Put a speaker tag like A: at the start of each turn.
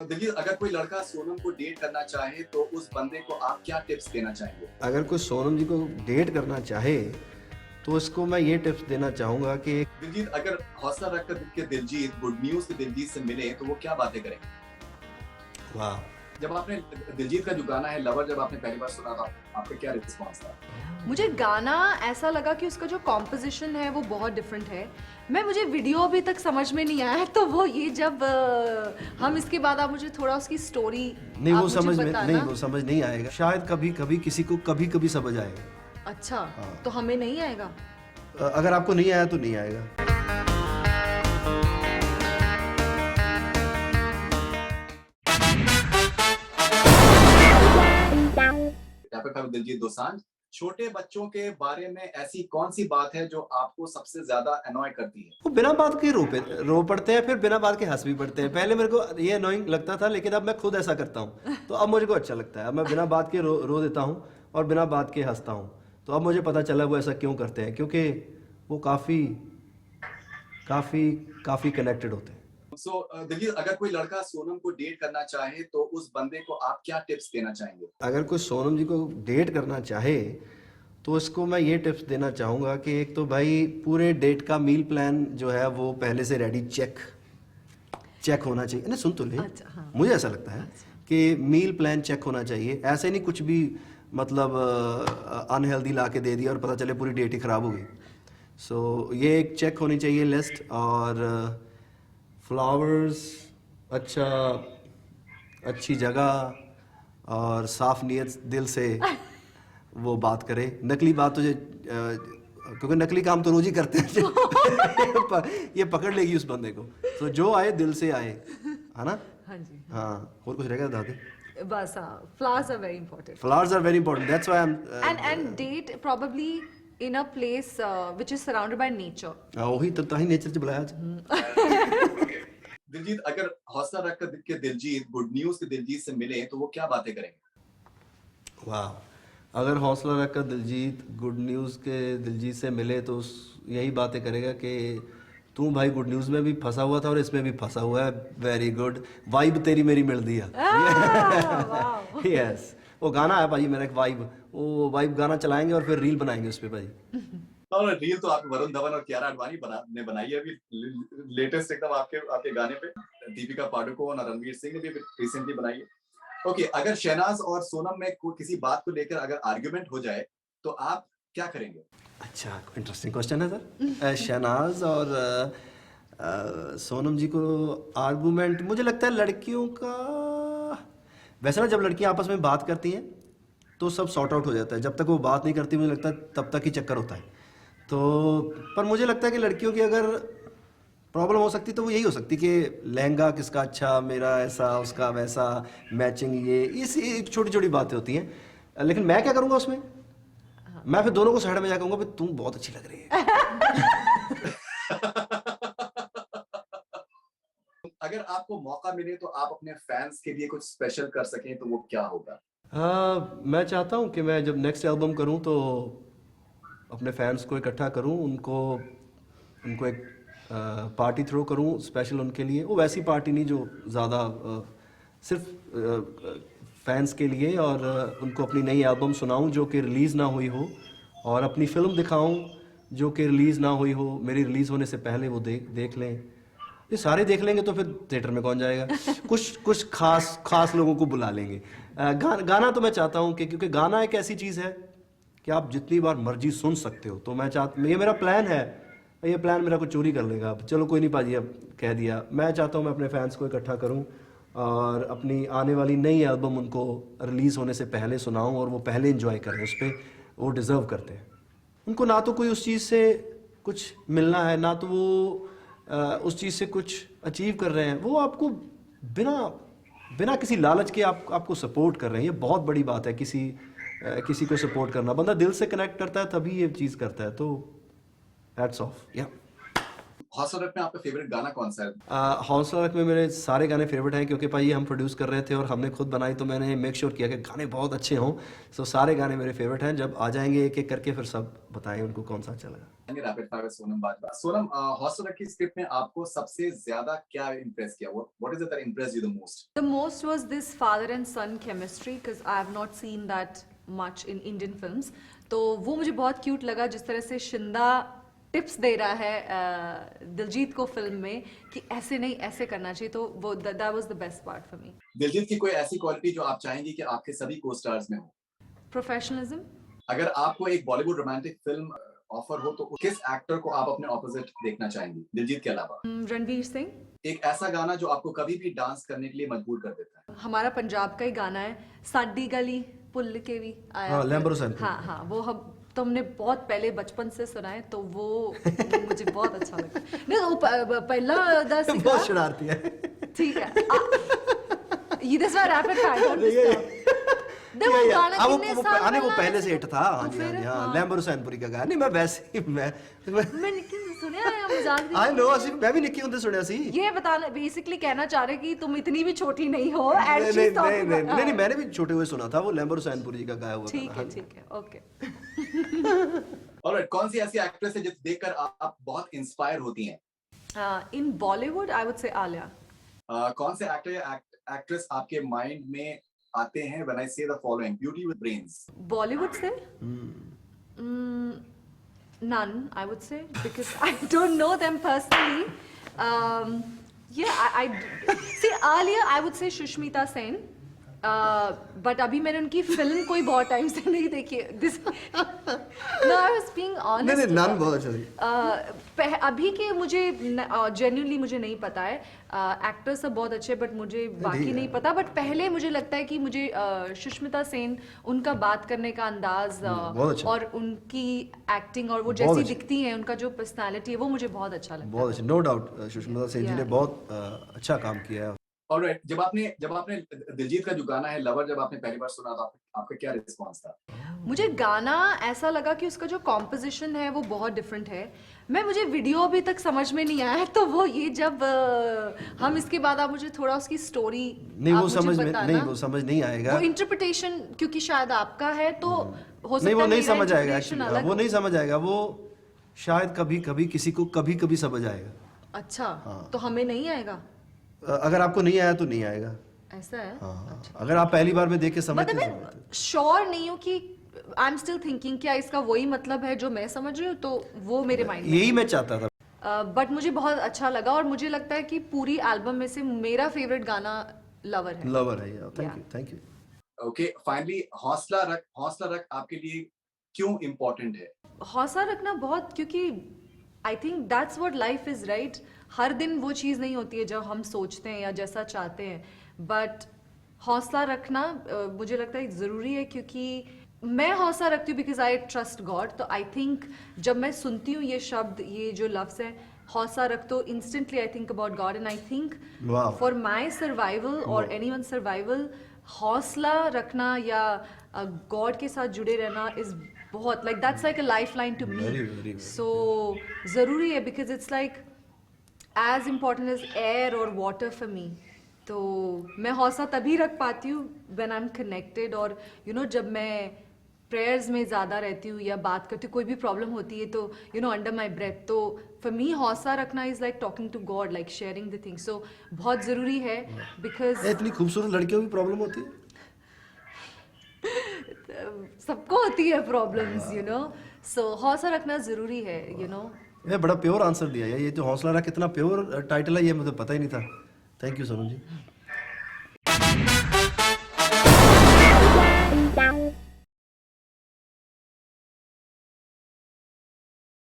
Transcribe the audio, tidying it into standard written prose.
A: दिलजीत, अगर कोई लड़का सोनम को डेट करना चाहे तो उस बंदे को आप क्या टिप्स देना चाहेंगे?
B: अगर कोई सोनम जी को डेट करना चाहे तो उसको मैं ये टिप्स देना चाहूँगा कि
A: दिलजीत, अगर हौसला रखकर के दिलजीत गुड न्यूज के दिलजीत से मिले तो वो क्या बातें करेंगे?
B: वाह,
A: जब आपने दिलजीत का जो गाना है लवर जब आपने पहली बार सुना था, आपका क्या रिस्पॉन्स था?
C: मुझे गाना ऐसा लगा कि उसका जो कॉम्पोजिशन है वो बहुत डिफरेंट है। मुझे वीडियो अभी तक समझ में नहीं आया, तो वो ये जब हम इसके बाद आप मुझे थोड़ा उसकी स्टोरी
B: नहीं वो समझ में नहीं वो समझ नहीं आएगा, शायद कभी कभी किसी को कभी कभी समझ आएगा।
C: अच्छा
B: हाँ।
C: तो हमें नहीं आएगा।
B: अगर आपको नहीं आया तो नहीं आएगा।
A: दिलजीत दोसांझ, छोटे बच्चों के बारे में ऐसी कौन सी बात है जो आपको सबसे ज्यादा अनॉय करती है?
B: वो बिना बात के रो पड़ते हैं, फिर बिना बात के हंस भी पड़ते हैं। पहले मेरे को ये अनोइंग लगता था, लेकिन अब मैं खुद ऐसा करता हूँ तो अब मुझे को अच्छा लगता है। अब मैं बिना बात के रो देता हूँ और बिना बात के हंसता हूँ। तो अब मुझे पता चला वो ऐसा क्यों करते हैं, क्योंकि वो काफ़ी काफ़ी काफ़ी कनेक्टेड होते हैं।
A: दिलजीत, अगर कोई लड़का सोनम को डेट करना चाहे तो उस बंदे को आप क्या टिप्स देना चाहेंगे?
B: अगर कोई सोनम जी को डेट करना चाहे तो उसको मैं ये टिप्स देना चाहूँगा कि एक तो भाई पूरे डेट का मील प्लान जो है वो पहले से रेडी चेक होना चाहिए ना। सुन तो ले।
C: अच्छा, हाँ।
B: मुझे ऐसा लगता है कि मील प्लान चेक होना चाहिए। ऐसे नहीं कुछ भी मतलब अनहेल्दी ला के दे दिया और पता चले पूरी डेट ही ख़राब हो गई। सो ये एक चेक होनी चाहिए लिस्ट। और फ्लावर्स, अच्छी जगह और साफ नीयत दिल से वो बात करे। नकली बात तुझे क्योंकि नकली काम तो रोज ही करते हैं ये पकड़ लेगी उस बंदे को। तो जो आए दिल से आए, है ना?
C: हाँ जी,
B: हाँ। और कुछ रहेगा दादी?
C: बस flowers are very important.
B: Flowers are very important. That's why I'm
C: And date probably in a place which is surrounded by nature.
B: वही तो ताही नेचर से बुलाया आज।
A: दिलजीत, अगर हौसला रखकर के दिलजीत गुड न्यूज के दिलजीत से मिले तो वो क्या बातें करेंगे?
B: वाह, अगर हौसला रखकर दिलजीत गुड न्यूज़ के दिलजीत से मिले तो यही बातें करेगा कि तू भाई गुड न्यूज़ में भी फंसा हुआ था और इसमें भी फंसा हुआ है। वेरी गुड, वाइब तेरी मेरी मिल दिया। यस, वो गाना है भाई मेरा एक वाइब, वो वाइब गाना चलाएंगे और फिर रील बनाएंगे उस पर भाई।
A: और रील तो आपके वरुण धवन और कियारा आडवाणी ने बनाई है अभी लेटेस्ट एकदम आपके गाने पे। दीपिका पादुकोण और रणवीर सिंह ने भी रिसेंटली बनाई है। ओके, अगर शहनाज और सोनम में किसी बात को लेकर अगर आर्गुमेंट हो जाए तो आप क्या करेंगे?
B: अच्छा, इंटरेस्टिंग क्वेश्चन है सर। शहनाज और सोनम जी को आर्गुमेंट, मुझे लगता है लड़कियों का वैसे ना, जब लड़कियां आपस में बात करती हैं तो सब सॉर्ट आउट हो जाता है। जब तक वो बात नहीं करती मुझे लगता है तब तक ही चक्कर होता है। तो पर मुझे लगता है कि लड़कियों की अगर प्रॉब्लम हो सकती तो वो यही हो सकती कि लहंगा किसका अच्छा, मेरा ऐसा उसका वैसा, मैचिंग, ये छोटी छोटी बातें होती हैं। लेकिन मैं क्या करूँगा उसमें? मैं फिर दोनों को साइड में जाकर कहूँगा भाई तुम बहुत अच्छी लग रही है।
A: अगर आपको मौका मिले तो आप अपने फैंस के लिए कुछ स्पेशल कर सकें तो वो क्या होगा?
B: मैं चाहता हूँ कि मैं जब नेक्स्ट एल्बम करूँ तो अपने फैंस को इकट्ठा करूँ, उनको एक पार्टी थ्रो करूँ स्पेशल उनके लिए। वो वैसी पार्टी नहीं जो ज़्यादा सिर्फ फैंस के लिए, और उनको अपनी नई एल्बम सुनाऊँ जो कि रिलीज़ ना हुई हो, और अपनी फ़िल्म दिखाऊँ जो कि रिलीज़ ना हुई हो। मेरी रिलीज़ होने से पहले वो देख लें। ये सारे देख लेंगे तो फिर थिएटर में कौन जाएगा? कुछ खास लोगों को बुला लेंगे। गाना तो मैं चाहता हूँ कि क्योंकि गाना एक ऐसी चीज़ है कि आप जितनी बार मर्जी सुन सकते हो। तो ये मेरा प्लान है। ये प्लान मेरा कुछ चोरी कर लेगा। अब चलो कोई नहीं पाजी, अब कह दिया। मैं चाहता हूँ मैं अपने फैंस को इकट्ठा करूँ और अपनी आने वाली नई एल्बम उनको रिलीज़ होने से पहले सुनाऊँ और वो पहले इंजॉय करें। उस पर वो डिज़र्व करते हैं। उनको ना तो कोई उस चीज़ से कुछ मिलना है, ना तो वो उस चीज़ से कुछ अचीव कर रहे हैं। वो आपको बिना किसी लालच के आपको सपोर्ट कर रहे हैं। ये बहुत बड़ी बात है किसी को सपोर्ट करना। बंदा दिल से कनेक्ट करता है तभी ये चीज़ करता है। तो हैट्स ऑफ। या
A: हौसला रख में आपका फेवरेट गाना कौन सा है?
B: हौसला रख में मेरे सारे गाने फेवरेट हैं, क्योंकि भाई हम प्रोड्यूस कर रहे थे और हमने खुद बनाई, तो मैंने मेक श्योर किया कि गाने बहुत अच्छे हों। सो सारे गाने मेरे फेवरेट हैं। जब आ जाएंगे एक एक करके फिर सब बताएंगे उनको कौन सा अच्छा लगा।
A: Rapid fire Sonam Bajwa. सोनम, हौसला रख की स्क्रिप्ट में आपको सबसे ज्यादा क्या इम्प्रेस किया? What is it that impressed you the most?
C: The most was this father and son chemistry because I have not seen that much in Indian films. तो वो मुझे बहुत क्यूट लगा, जिस तरह से शिंदा टिप्स दे रहा है दिलजीत को फिल्म में कि ऐसे नहीं ऐसे करना चाहिए, तो वो that was the best part for me.
A: Diljit की कोई ऐसी क्वालिटी जो आप चाहेंगे कि आपके सभी को स्टार्स में हो?
C: Professionalism.
A: अगर आपको एक बॉलीवुड रोमांटिक फिल्म ऑफर हो तो किस एक्टर को आप अपने ऑपोजिट देखना चाहेंगे दिलजीत के अलावा?
C: रणवीर सिंह.
A: एक ऐसा गाना जो आपको कभी भी डांस करने के लिए मजबूर कर देता है?
C: हमारा पंजाब का ही गाना है, साडी गली पुल के भी आया।
B: हाँ, लैम्बरो सैनपुरी।
C: हाँ हाँ, वो हम तो हमने बहुत पहले बचपन से सुना है, तो वो मुझे बहुत अच्छा लगा। नहीं, वो पहला दस
B: बहुत शरारती है।
C: ठीक है, ये दिस वाला रैपिड फायर।
B: वो गाना वो पहले से हिट था। हाँ जी, हाँ, हाँ, लैम्बरो सैनपुरी का गाना। नहीं, मैं वैसे ही मैं
C: निक्की से सुनया है, मजाक
B: आई नो, ਅਸੀਂ मैं भी निक्की ਹੁੰਦੇ सुनया सी।
C: ये बताना बेसिकली कहना चाह रहे कि तुम इतनी भी छोटी नहीं हो।
B: नहीं, मैंने भी छोटे हुए सुना था, वो लैम्बरो सैनपुरी जी का गाया हुआ।
C: ठीक है, ओके।
A: ऑलराइट, कौन सी ऐसी एक्ट्रेस है जिसे देखकर आप बहुत इंस्पायर होती हैं?
C: इन Bollywood I would say Alia.
A: कौन से एक्टर या एक्ट्रेस आपके माइंड में आते हैं व्हेन आई से the following, beauty with brains?
C: Bollywood से none, I would say, because I don't know them personally. Yeah, I see earlier I would say Shushmita Sen, but अभी मैंने उनकी फिल्म कोई बहुत टाइम से नहीं देखी है। This no, I was being honest.
B: नहीं, नन बहुत अच्छा थी।
C: अभी के मुझे जेन्युइनली मुझे नहीं पता है, एक्टर्स सब बहुत अच्छे, बट मुझे बाकी नहीं पता। बट पहले मुझे लगता है कि मुझे सुष्मिता सेन, उनका बात करने का अंदाज और उनकी एक्टिंग और वो जैसी दिखती हैं, उनका जो पर्सनालिटी है, वो मुझे बहुत अच्छा लगता है।
B: बहुत अच्छा, नो डाउट सुष्मिता सेन जी ने बहुत अच्छा काम किया है।
A: ऑलराइट, जब आपने दिलजीत का जो गाना है लवर जब आपने पहली बार सुना तो आपका क्या रिस्पांस था?
C: मुझे गाना ऐसा लगा कि उसका जो कॉम्पोजिशन है वो बहुत डिफरेंट है। मुझे वीडियो अभी तक समझ में नहीं आया, तो वो ये जब हम इसके बाद आप मुझे थोड़ा उसकी स्टोरी
B: नहीं, वो समझ नहीं आएगा।
C: वो इंटरप्रिटेशन क्योंकि शायद आपका है, तो हो सकता है
B: नहीं, वो नहीं समझ आएगा एक्चुअली, वो नहीं समझ आएगा, वो शायद कभी किसी को कभी समझ आएगा।
C: अच्छा, तो हमें नहीं आएगा?
B: अगर आपको नहीं आया तो नहीं आएगा,
C: ऐसा है।
B: हाँ, अगर आप पहली बार में देख के समझ
C: श्योर नहीं हूँ कि आई एम स्टिल थिंकिंग क्या इसका वही मतलब है जो मैं समझ रही हूँ, तो वो मेरे माइंड में
B: यही मैं चाहता था।
C: बट मुझे बहुत अच्छा लगा, और मुझे लगता है कि पूरी एल्बम में से मेरा फेवरेट गाना लवर है।
B: Thank you.
A: ओके, फाइनली हौसला रख आपके लिए क्यों इम्पोर्टेंट है?
C: हौसला रखना बहुत, क्योंकि I think that's what life is, right? हर दिन वो चीज़ नहीं होती है जो हम सोचते हैं या जैसा चाहते हैं, बट हौसला रखना मुझे लगता है ज़रूरी है, क्योंकि मैं हौसला रखती हूँ बिकॉज आई ट्रस्ट गॉड। तो आई थिंक जब मैं सुनती हूँ ये शब्द, ये जो लफ्ज़ है हौसला रख, तो instantly I think about God, and I think for my survival और एनी वन सर्वाइवल, हौसला रखना या गॉड के साथ जुड़े रहना इज़ बहुत like that's like a life line to me. So ज़रूरी है, because it's like as important as air or water for me. तो मैं हौसला तभी रख पाती हूँ when I'm connected, और you know जब मैं prayers में ज़्यादा रहती हूँ या बात करती हूँ, कोई भी प्रॉब्लम होती है तो you know under my breath, तो for me हौसला रखना is like talking to God, like sharing the things, so बहुत ज़रूरी है because
B: इतनी खूबसूरत लड़कियों की प्रॉब्लम होती है।
C: सबको होती है प्रॉब्लम्स, you know, so हौसला रखना ज़रूरी है, you know।
B: ये बड़ा प्योर आंसर दिया है, ये तो हौसला रख कितना प्योर टाइटल है, ये मुझे पता ही नहीं था। Thank you Sonam ji.